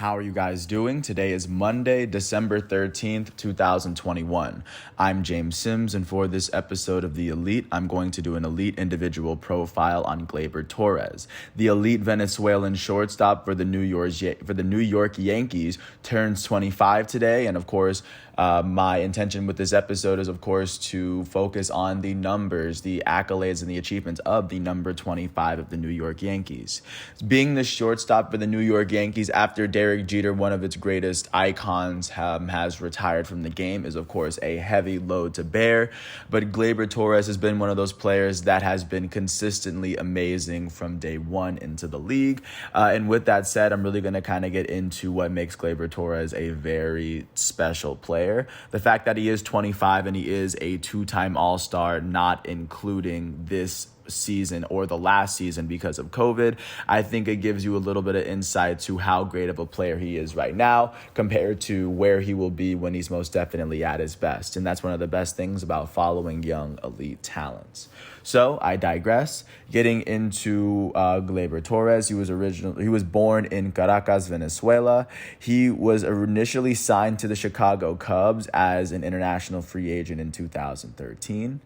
How are you guys doing? Today is Monday, December 13th, 2021. I'm James Sims, and for this episode of The Elite, I'm going to do an elite individual profile on Gleyber Torres. The elite Venezuelan shortstop for the New York Yankees turns 25 today, and of course, my intention with this episode is, of course, to focus on the numbers, the accolades, and the achievements of the number 25 of the New York Yankees. Being the shortstop for the New York Yankees after Derek Jeter, one of its greatest icons, has retired from the game is, of course, a heavy load to bear. But Gleyber Torres has been one of those players that has been consistently amazing from day one into the league. And with that said, I'm really going to kind of get into what makes Gleyber Torres a very special player. The fact that he is 25 and he is a two-time All-Star, not including this season or the last season because of COVID, I think it gives you a little bit of insight to how great of a player he is right now compared to where he will be when he's most definitely at his best. And that's one of the best things about following young elite talents. So I digress. Getting into Gleyber Torres, he was born in Caracas, Venezuela. He was initially signed to the Chicago Cubs as an international free agent in 2013.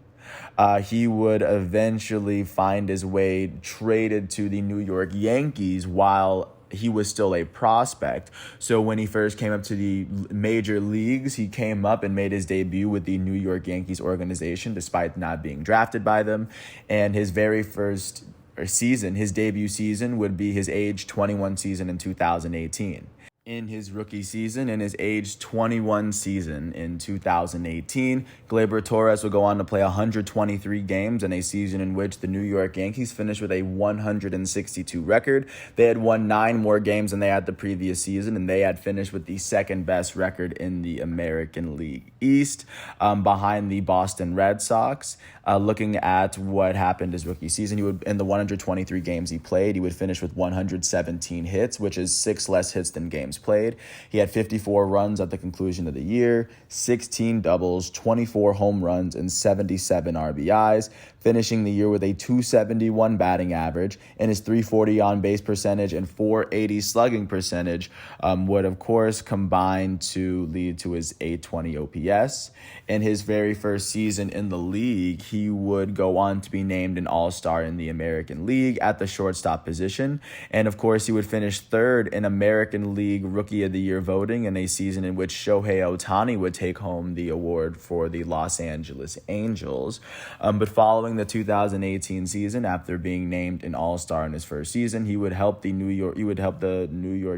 He would eventually find his way traded to the New York Yankees while he was still a prospect. So when he first came up to the major leagues, he came up and made his debut with the New York Yankees organization despite not being drafted by them. And his very first season, his debut season, would be his age 21 season in 2018. In his rookie season, in his age 21 season in 2018, Gleyber Torres would go on to play 123 games in a season in which the New York Yankees finished with a 162 record. They had won 9 more games than they had the previous season, and they had finished with the second best record in the American League East, behind the Boston Red Sox. Looking at what happened his rookie season, in the 123 games he played, he would finish with 117 hits, which is 6 less hits than games played. He had 54 runs at the conclusion of the year, 16 doubles, 24 home runs, and 77 RBIs, finishing the year with a 271 batting average, and his 340 on-base percentage and 480 slugging percentage would, of course, combine to lead to his 820 OPS. In his very first season in the league, he would go on to be named an All-Star in the American League at the shortstop position. And, of course, he would finish third in American League Rookie of the Year voting in a season in which Shohei Ohtani would take home the award for the Los Angeles Angels. But following the 2018 season, after being named an All-Star in his first season, he would help the New York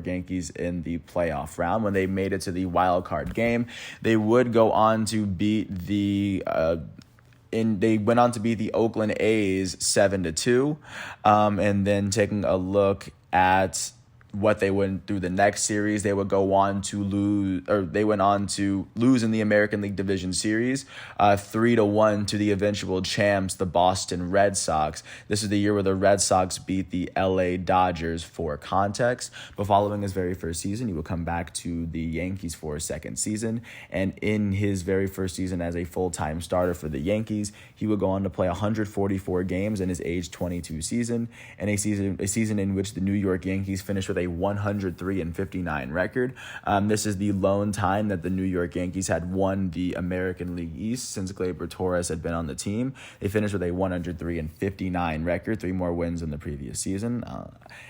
Yankees in the playoff round. When they made it to the wild card game, they would go on to beat the Oakland A's 7-2. And then taking a look at what they went through the next series, they went on to lose in the American League Division Series 3-1 to the eventual champs, the Boston Red Sox. This is the year where the Red Sox beat the LA Dodgers for context. But following his very first season, he would come back to the Yankees for a second season. And in his very first season as a full-time starter for the Yankees, he would go on to play 144 games in his age 22 season, and a season in which the New York Yankees finished with a 103-59 record. This is the lone time that the New York Yankees had won the American League East since Gleyber Torres had been on the team. They finished with a 103-59 record, 3 more wins than the previous season.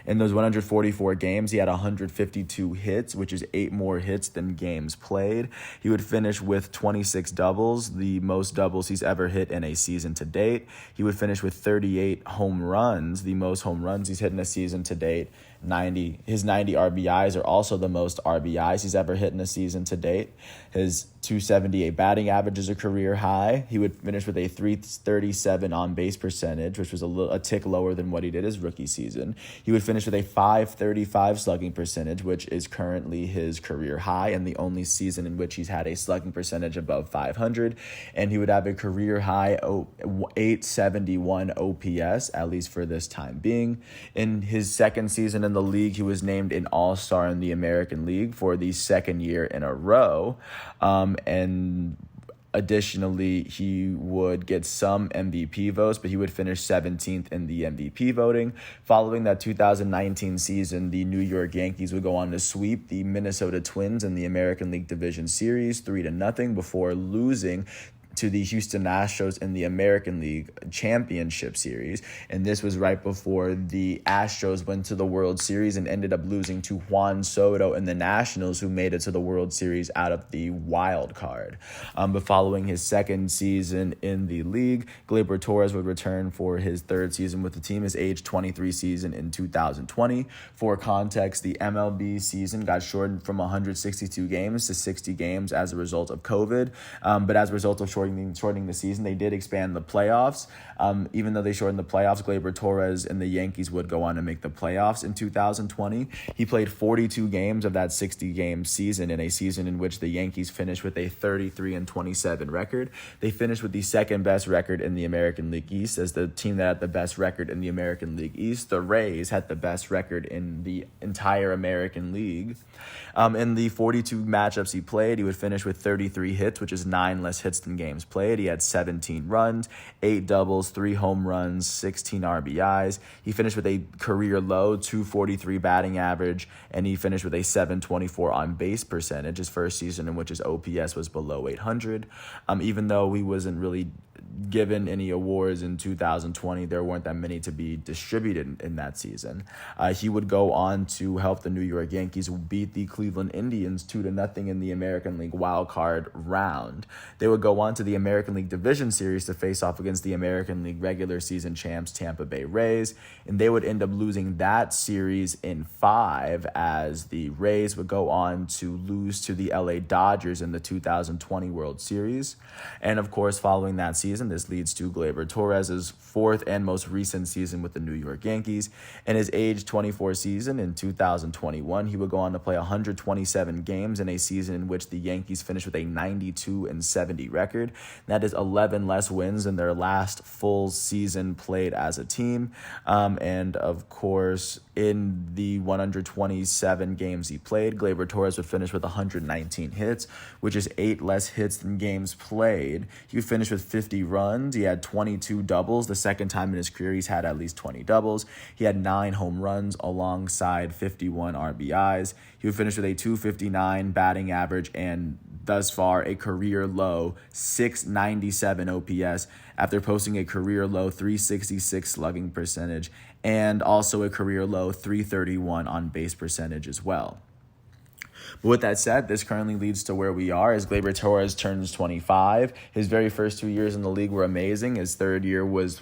In those 144 games, he had 152 hits, which is 8 more hits than games played. He would finish with 26 doubles, the most doubles he's ever hit in a season to date. He would finish with 38 home runs, the most home runs he's hit in a season to date. His 90 RBIs are also the most RBIs he's ever hit in a season to date. His 278 batting average is a career high. He would finish with a 337 on-base percentage, which was a tick lower than what he did his rookie season. He would finish with a 535 slugging percentage, which is currently his career high and the only season in which he's had a slugging percentage above 500. And he would have a career high 871 OPS, at least for this time being. In his second season in the league, he was named an All-Star in the American League for the second year in a row. And Additionally, he would get some MVP votes, but he would finish 17th in the MVP voting. Following that 2019 season, the New York Yankees would go on to sweep the Minnesota Twins in the American League Division Series 3-0 before losing to the Houston Astros in the American League Championship Series. And this was right before the Astros went to the World Series and ended up losing to Juan Soto and the Nationals, who made it to the World Series out of the wild card. But following his second season in the league, Gleyber Torres would return for his third season with the team, his age 23 season in 2020. For context, the MLB season got shortened from 162 games to 60 games as a result of COVID. But as a result of shortening the season, they did expand the playoffs. Even though they shortened the playoffs, Gleyber Torres and the Yankees would go on to make the playoffs in 2020. He played 42 games of that 60-game season, in a season in which the Yankees finished with a 33-27 record. They finished with the second best record in the American League East. As the team that had the best record in the American League East, the Rays had the best record in the entire American League. In the 42 matchups he played, he would finish with 33 hits, which is 9 less hits than games played. He had 17 runs, 8 doubles, 3 home runs, 16 RBIs. He finished with a career low 243 batting average, and he finished with a 724 on base percentage, his first season in which his OPS was below 800. Even though he wasn't really given any awards in 2020, there weren't that many to be distributed in that season. He would go on to help the New York Yankees beat the Cleveland Indians 2-0 in the American League wild card round. They would go on to the American League Division Series to face off against the American League regular season champs Tampa Bay Rays, and they would end up losing that series in 5, as the Rays would go on to lose to the LA Dodgers in the 2020 World Series. And of course, following that season, this leads to Gleyber Torres' fourth and most recent season with the New York Yankees. In his age 24 season in 2021, he would go on to play 127 games in a season in which the Yankees finished with a 92-70 record. That is 11 less wins than their last full season played as a team. And of course, in the 127 games he played, Gleyber Torres would finish with 119 hits, which is 8 less hits than games played. He would finish with 50 runs. He had 22 doubles, the second time in his career he's had at least 20 doubles. He had 9 home runs alongside 51 RBIs. He would finish with a 259 batting average and thus far a career low 697 OPS after posting a career low 366 slugging percentage and also a career low 331 on base percentage as well. But with that said, this currently leads to where we are as Gleyber Torres turns 25. His very first 2 years in the league were amazing. His third year was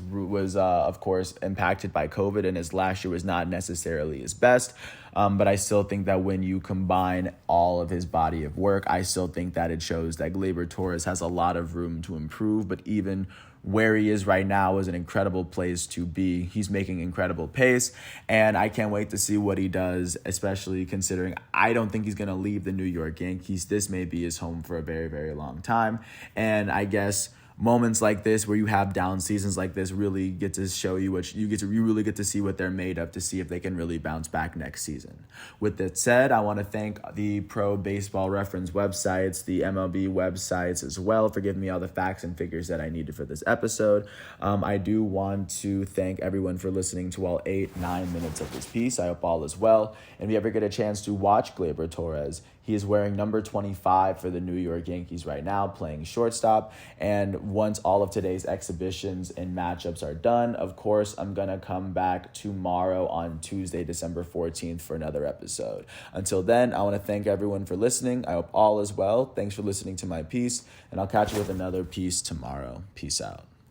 of course, impacted by COVID, and his last year was not necessarily his best. But I still think that when you combine all of his body of work, I still think that it shows that Gleyber Torres has a lot of room to improve. But even where he is right now is an incredible place to be. He's making incredible pace, and I can't wait to see what he does, especially considering I don't think he's going to leave the New York Yankees. This may be his home for a very, very long time, and I guess moments like this where you have down seasons like this really get to show you you really get to see what they're made of, to see if they can really bounce back next season. With that said, I want to thank the Pro Baseball Reference websites, the MLB websites as well, for giving me all the facts and figures that I needed for this episode. I do want to thank everyone for listening to all 8-9 minutes of this piece. I hope all is well. And if you ever get a chance to watch Gleyber Torres, he is wearing number 25 for the New York Yankees right now, playing shortstop. And once all of today's exhibitions and matchups are done, of course, I'm going to come back tomorrow on Tuesday, December 14th for another episode. Until then, I want to thank everyone for listening. I hope all is well. Thanks for listening to my piece, and I'll catch you with another piece tomorrow. Peace out.